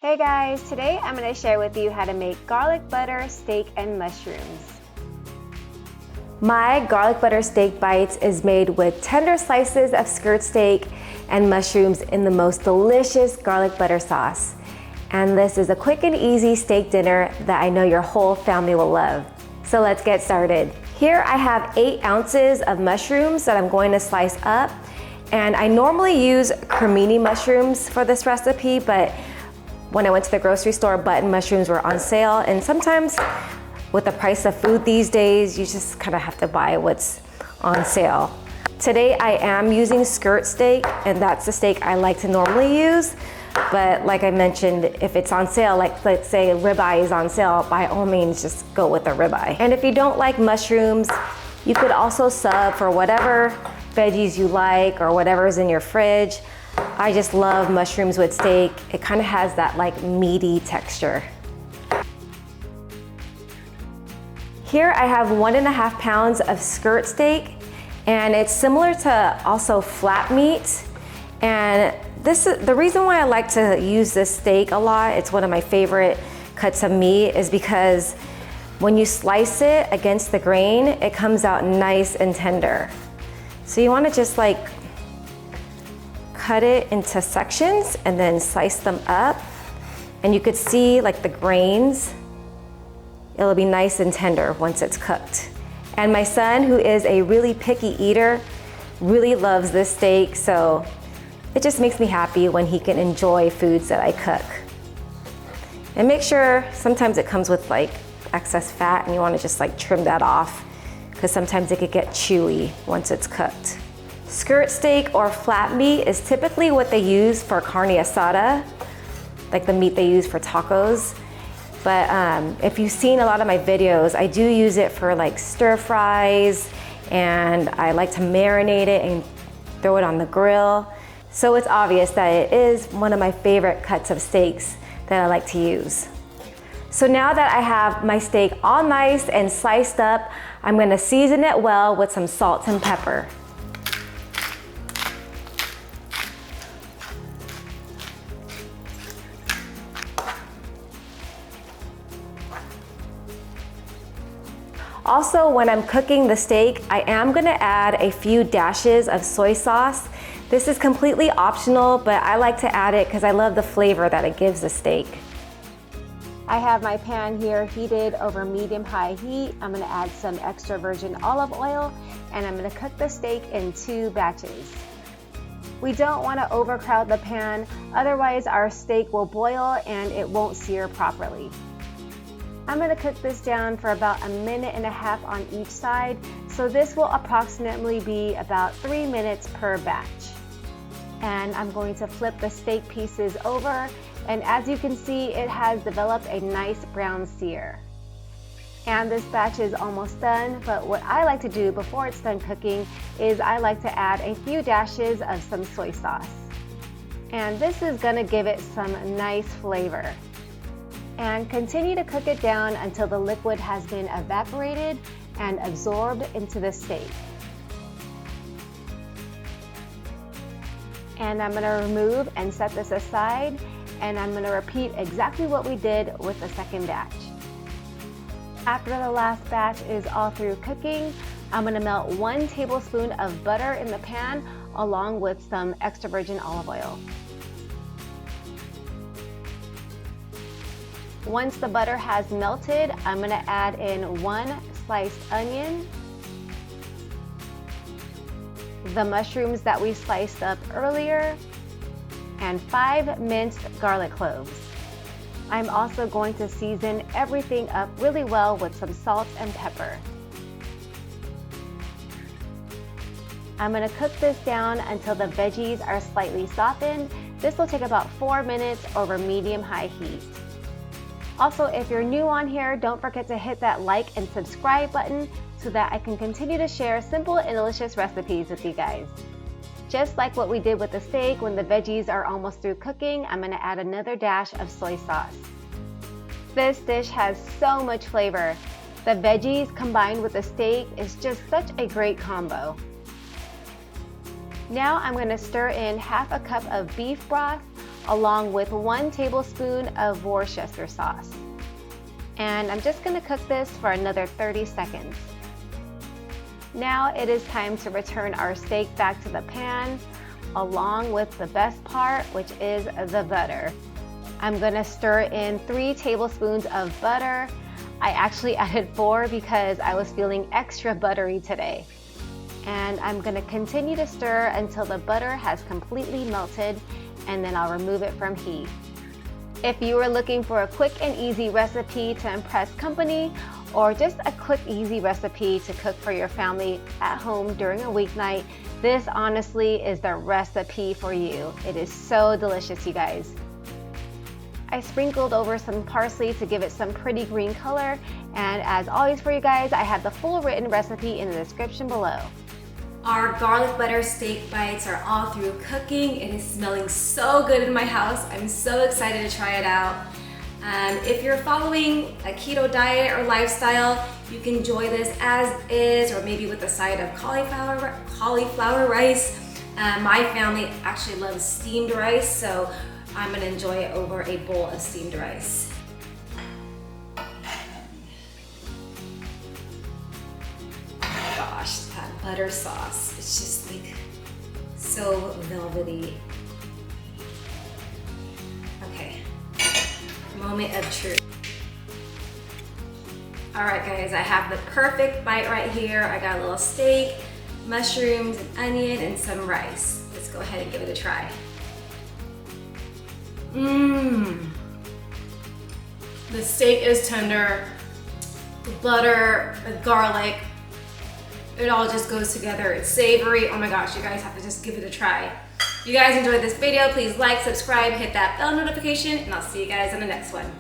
Hey guys, today I'm going to share with you how to make garlic butter steak and mushrooms. My garlic butter steak bites is made with tender slices of skirt steak and mushrooms in the most delicious garlic butter sauce. And this is a quick and easy steak dinner that I know your whole family will love. So let's get started. Here I have 8 ounces of mushrooms that I'm going to slice up. And I normally use cremini mushrooms for this recipe, but when I went to the grocery store, button mushrooms were on sale, and sometimes with the price of food these days, you just kind of have to buy what's on sale. Today I am using skirt steak, and that's the steak I like to normally use. But like I mentioned, if it's on sale, like let's say ribeye is on sale, by all means just go with the ribeye. And if you don't like mushrooms, you could also sub for whatever veggies you like or whatever's in your fridge. I just love mushrooms with steak. It kind of has that like meaty texture. Here I have 1.5 pounds of skirt steak, and it's similar to also flat meat. And this is the reason why I like to use this steak a lot. It's one of my favorite cuts of meat, is because when you slice it against the grain, it comes out nice and tender. So you want to just like cut it into sections and then slice them up, and you could see like the grains. It'll be nice and tender once it's cooked. And my son, who is a really picky eater, really loves this steak, so it just makes me happy when he can enjoy foods that I cook. And make sure, sometimes it comes with like excess fat and you want to just like trim that off, because sometimes it could get chewy once it's cooked. Skirt steak or flat meat is typically what they use for carne asada, like the meat they use for tacos. But if you've seen a lot of my videos, I do use it for like stir fries, and I like to marinate it and throw it on the grill. So it's obvious that it is one of my favorite cuts of steaks that I like to use. So now that I have my steak all nice and sliced up, I'm gonna season it well with some salt and pepper. Also, when I'm cooking the steak, I am gonna add a few dashes of soy sauce. This is completely optional, but I like to add it because I love the flavor that it gives the steak. I have my pan here heated over medium-high heat. I'm gonna add some extra virgin olive oil, and I'm gonna cook the steak in 2 batches. We don't wanna overcrowd the pan, otherwise our steak will boil and it won't sear properly. I'm going to cook this down for about 1.5 minutes on each side, so this will approximately be about 3 minutes per batch. And I'm going to flip the steak pieces over, and as you can see, it has developed a nice brown sear. And this batch is almost done, but what I like to do before it's done cooking is I like to add a few dashes of some soy sauce. And this is going to give it some nice flavor. And continue to cook it down until the liquid has been evaporated and absorbed into the steak. And I'm going to remove and set this aside, and I'm going to repeat exactly what we did with the second batch. After the last batch is all through cooking, I'm going to melt 1 tablespoon of butter in the pan along with some extra virgin olive oil. Once the butter has melted, I'm going to add in 1 sliced onion, the mushrooms that we sliced up earlier, and 5 minced garlic cloves. I'm also going to season everything up really well with some salt and pepper. I'm going to cook this down until the veggies are slightly softened. This will take about 4 minutes over medium-high heat. Also, if you're new on here, don't forget to hit that like and subscribe button so that I can continue to share simple and delicious recipes with you guys. Just like what we did with the steak, when the veggies are almost through cooking, I'm going to add another dash of soy sauce. This dish has so much flavor. The veggies combined with the steak is just such a great combo. Now I'm going to stir in 1/2 cup of beef broth along with 1 tablespoon of Worcestershire sauce. And I'm just gonna cook this for another 30 seconds. Now it is time to return our steak back to the pan, along with the best part, which is the butter. I'm gonna stir in 3 tablespoons of butter. I actually added 4 because I was feeling extra buttery today. And I'm gonna continue to stir until the butter has completely melted, and then I'll remove it from heat. If you are looking for a quick and easy recipe to impress company, or just a quick easy recipe to cook for your family at home during a weeknight, this honestly is the recipe for you. It is so delicious, you guys. I sprinkled over some parsley to give it some pretty green color, and as always for you guys, I have the full written recipe in the description below. Our garlic butter steak bites are all through cooking. It is smelling so good in my house. I'm so excited to try it out. If you're following a keto diet or lifestyle, you can enjoy this as is, or maybe with a side of cauliflower rice. My family actually loves steamed rice, so I'm gonna enjoy it over a bowl of steamed rice. Gosh, that butter sauce, it's just like so velvety. Okay, moment of truth. All right guys, I have the perfect bite right here. I got a little steak, mushrooms, an onion, and some rice. Let's go ahead and give it a try. The steak is tender, the butter, the garlic, it all just goes together. It's savory. Oh my gosh, you guys have to just give it a try. If you guys enjoyed this video, please like, subscribe, hit that bell notification, and I'll see you guys in the next one.